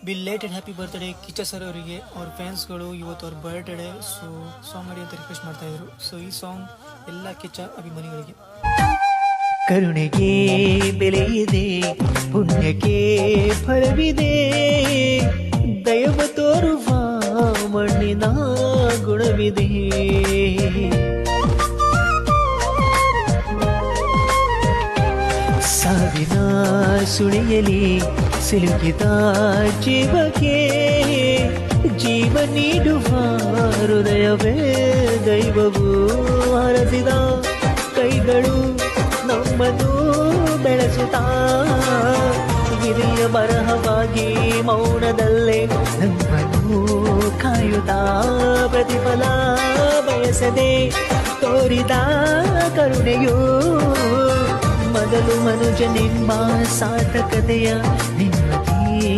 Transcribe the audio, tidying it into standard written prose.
Belated happy birthday Kichcha sir ಅವರಿಗೆ. ಅವ್ರ ಫ್ಯಾನ್ಸ್ಗಳು ಇವತ್ತು ಅವ್ರ ಬರ್ತ್ಡೇ, ಸೊ ಸಾಂಗ್ ಮಾಡಿ ಅಂತ ರಿಕ್ವೆಸ್ಟ್ ಮಾಡ್ತಾ ಇದ್ರು. ಸೊ ಈ ಸಾಂಗ್ ಎಲ್ಲ ಕಿಚ್ಚ ಅಭಿಮಾನಿಗಳಿಗೆ. ಕರುಣೆಗೆ ಬೆಲೆ ಇದೆ, ಪುಣ್ಯಕ್ಕೆ ಫಲವಿದೆ, ದೈವ ತೋರುವ ಮಣ್ಣಿನ ಗುಣವಿದೆ. ಸಾವಿನ ಸುಳಿಯಲಿ ಸಿಲುಕಿದ ಜೀವಕ್ಕೆ ಜೀವ ನೀಡುವ ಹೃದಯವೇ ದೈವವು. ಹರಸಿದ ಕೈಗಳು ನಮ್ಮನ್ನು ಬೆಳೆಸುತ್ತಾ ವಿಧಿಯ ಬರಹವಾಗಿ ಮೌನದಲ್ಲೇ ನಮ್ಮನ್ನು ಕಾಯುತ್ತಾ ಪ್ರತಿಫಲ ಬಯಸದೆ ತೋರಿದ ಕರುಣೆಯು ಮೊದಲು ಮನುಜನೆಂಬ ಸಾರ್ಥಕತೆಯ ನಿಮ್ಮದೇ.